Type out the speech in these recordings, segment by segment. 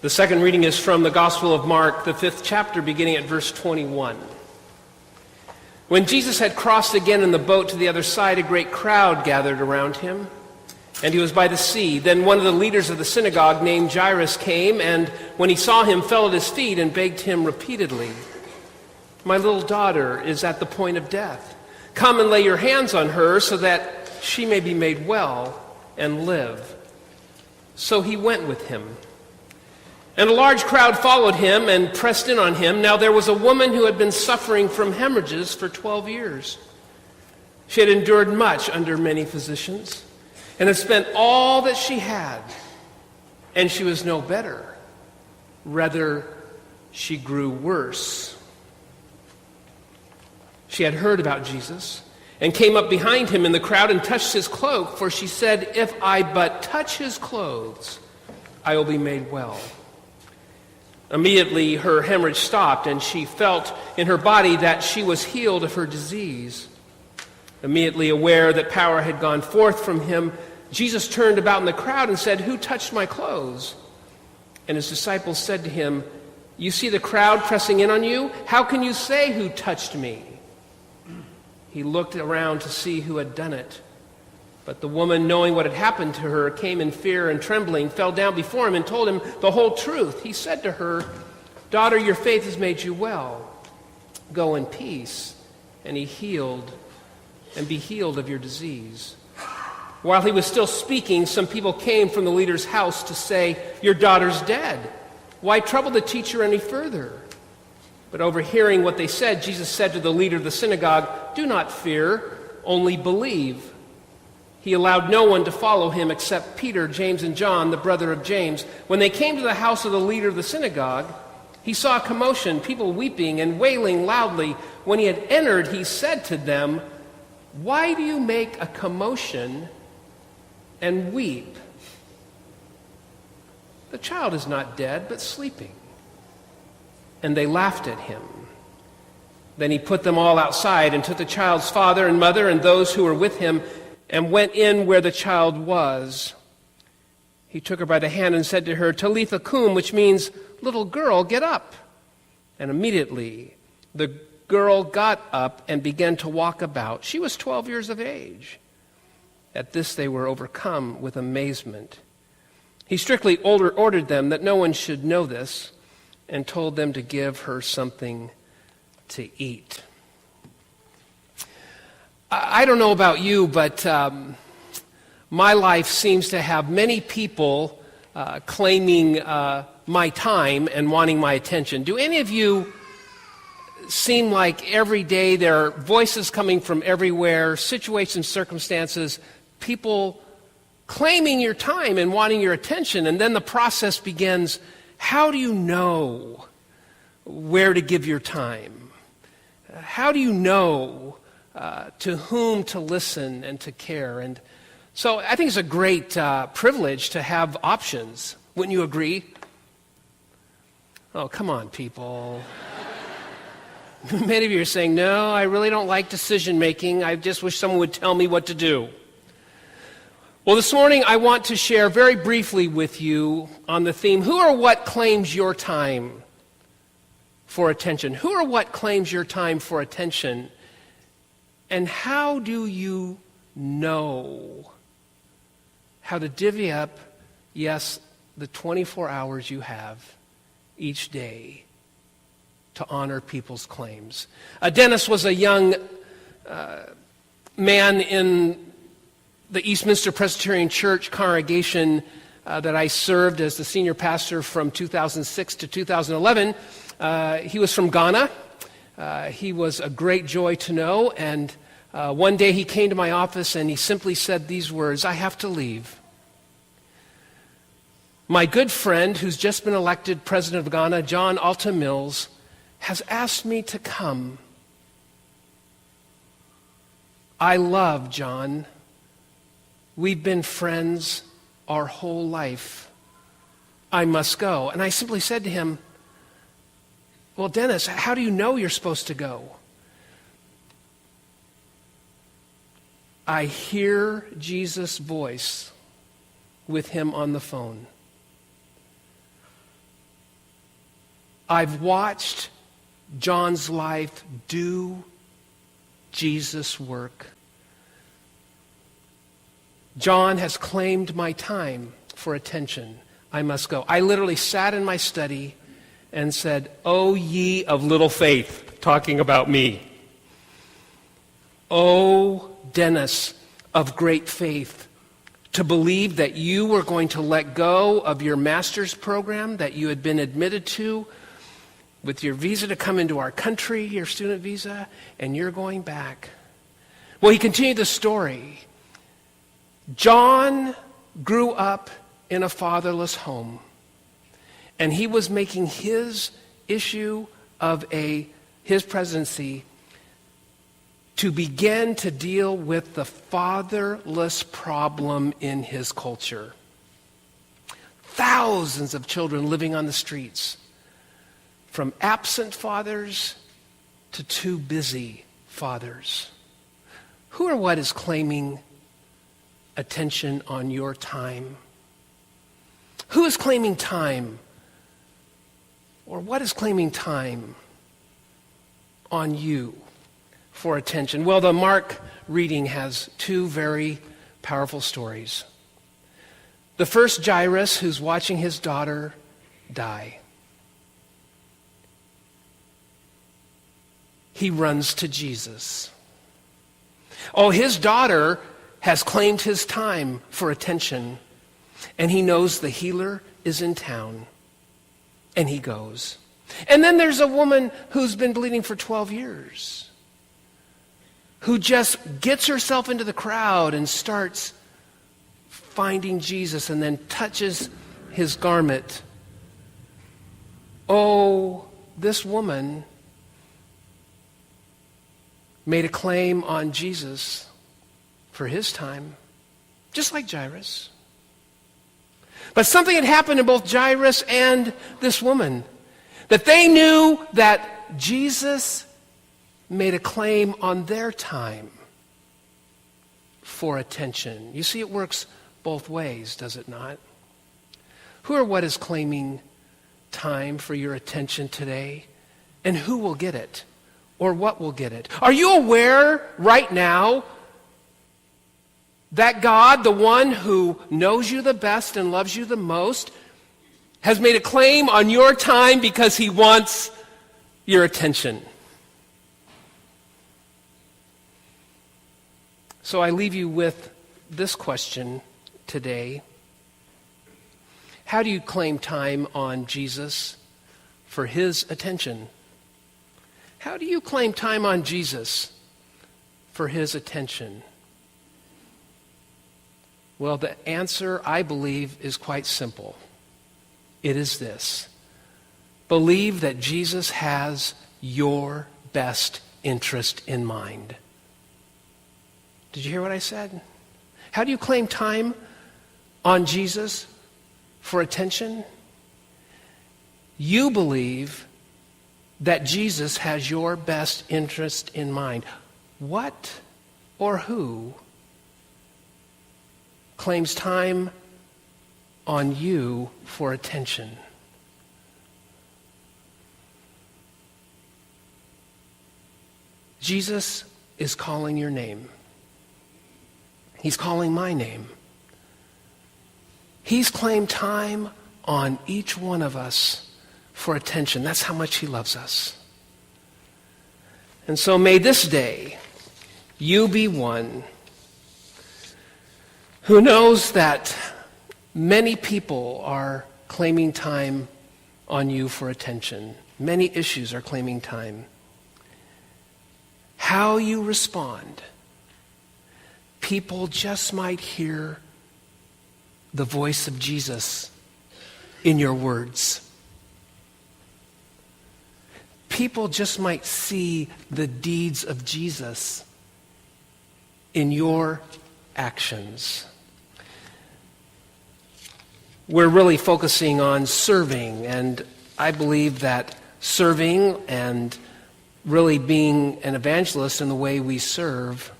The second reading is from the Gospel of Mark, the 5th chapter, beginning at verse 21. When Jesus had crossed again in the boat to the other side, a great crowd gathered around him, and he was by the sea. Then one of the leaders of the synagogue, named Jairus, came, and when he saw him, fell at his feet and begged him repeatedly, "My little daughter is at the point of death. Come and lay your hands on her so that she may be made well and live." So he went with him. And a large crowd followed him and pressed in on him. Now there was a woman who had been suffering from hemorrhages for 12 years. She had endured much under many physicians and had spent all that she had, and she was no better. Rather, she grew worse. She had heard about Jesus and came up behind him in the crowd and touched his cloak, for she said, "If I but touch his clothes, I will be made well." Immediately her hemorrhage stopped, and she felt in her body that she was healed of her disease. Immediately aware that power had gone forth from him, Jesus turned about in the crowd and said, "Who touched my clothes?" And his disciples said to him, "You see the crowd pressing in on you? How can you say, 'Who touched me?'" He looked around to see who had done it. But the woman, knowing what had happened to her, came in fear and trembling, fell down before him and told him the whole truth. He said to her, "Daughter, your faith has made you well. Go in peace and be healed of your disease." While he was still speaking, some people came from the leader's house to say, "Your daughter's dead. Why trouble the teacher any further?" But overhearing what they said, Jesus said to the leader of the synagogue, "Do not fear, only believe." He allowed no one to follow him except Peter, James, and John, the brother of James. When they came to the house of the leader of the synagogue, he saw a commotion, people weeping and wailing loudly. When he had entered, he said to them, "Why do you make a commotion and weep? The child is not dead, but sleeping." And they laughed at him. Then he put them all outside and took the child's father and mother and those who were with him and went in where the child was. He took her by the hand and said to her, "Talitha cum," which means, "Little girl, get up." And immediately the girl got up and began to walk about. She was 12 years of age. At this they were overcome with amazement. He strictly ordered them that no one should know this, and told them to give her something to eat. I don't know about you, but my life seems to have many people claiming my time and wanting my attention. Do any of you seem like every day there are voices coming from everywhere, situations, circumstances, people claiming your time and wanting your attention, and then the process begins? How do you know where to give your time? How do you know to whom to listen and to care? And so I think it's a great privilege to have options. Wouldn't you agree? Oh, come on, people. Many of you are saying, "No, I really don't like decision making. I just wish someone would tell me what to do." Well, this morning I want to share very briefly with you on the theme, who or what claims your time for attention? Who or what claims your time for attention? And how do you know how to divvy up, yes, the 24 hours you have each day to honor people's claims? Dennis was a young man in the Eastminster Presbyterian Church congregation that I served as the senior pastor from 2006 to 2011. He was from Ghana. He was a great joy to know, and one day he came to my office and he simply said these words, "I have to leave. My good friend who's just been elected president of Ghana, John Alta Mills, has asked me to come. I love John. We've been friends our whole life. I must go." And I simply said to him, "Well, Dennis, how do you know you're supposed to go?" "I hear Jesus' voice with him on the phone." I've watched John's life do Jesus' work. John has claimed my time for attention. I must go. I literally sat in my study and said, "O ye of little faith," talking about me. "O Dennis of great faith, to believe that you were going to let go of your master's program that you had been admitted to with your visa to come into our country, your student visa, and you're going back." Well, he continued the story. John grew up in a fatherless home, and he was making his issue of his presidency to begin to deal with the fatherless problem in his culture. Thousands of children living on the streets, from absent fathers to too busy fathers. Who or what is claiming attention on your time? Who is claiming time? Or what is claiming time on you for attention? Well, the Mark reading has two very powerful stories. The first, Jairus, who's watching his daughter die. He runs to Jesus. Oh, his daughter has claimed his time for attention, and he knows the healer is in town, and he goes. And then there's a woman who's been bleeding for 12 years, who just gets herself into the crowd and starts finding Jesus and then touches his garment. Oh, this woman made a claim on Jesus for his time, just like Jairus. But something had happened to both Jairus and this woman, that they knew that Jesus made a claim on their time for attention. You see, it works both ways, does it not? Who or what is claiming time for your attention today? And who will get it? Or what will get it? Are you aware right now that God, the one who knows you the best and loves you the most, has made a claim on your time because he wants your attention? So I leave you with this question today. How do you claim time on Jesus for his attention? How do you claim time on Jesus for his attention? Well, the answer, I believe, is quite simple. It is this: believe that Jesus has your best interest in mind. Did you hear what I said? How do you claim time on Jesus for attention? You believe that Jesus has your best interest in mind. What or who claims time on you for attention? Jesus is calling your name. He's calling my name. He's claimed time on each one of us for attention. That's how much he loves us. And so may this day you be one who knows that many people are claiming time on you for attention. Many issues are claiming time. How you respond, people just might hear the voice of Jesus in your words. People just might see the deeds of Jesus in your actions. We're really focusing on serving, and I believe that serving and really being an evangelist in the way we serve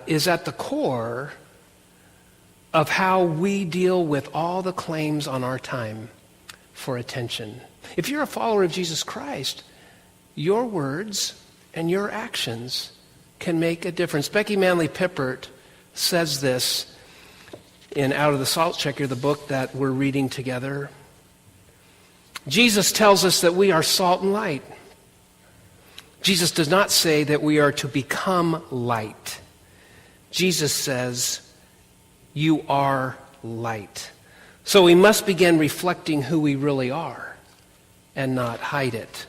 is at the core of how we deal with all the claims on our time for attention. If you're a follower of Jesus Christ, your words and your actions can make a difference. Becky Manley Pippert says this in Out of the Salt Checker, the book that we're reading together. Jesus tells us that we are salt and light. Jesus does not say that we are to become light. Jesus says, you are light. So we must begin reflecting who we really are and not hide it.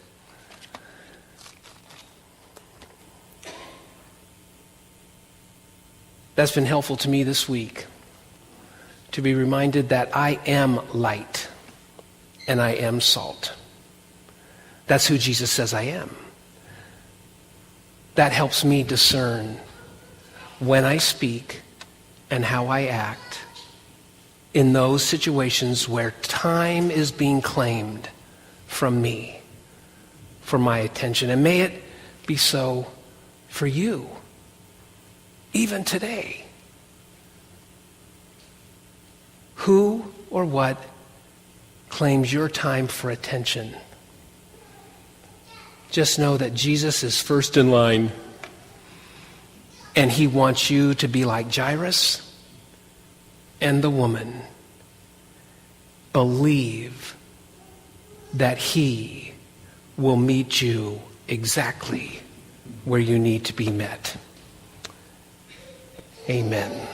That's been helpful to me this week, to be reminded that I am light and I am salt. That's who Jesus says I am. That helps me discern when I speak and how I act in those situations where time is being claimed from me, for my attention. And may it be so for you, even today. Who or what claims your time for attention? Just know that Jesus is first in line, and he wants you to be like Jairus and the woman. Believe that he will meet you exactly where you need to be met. Amen.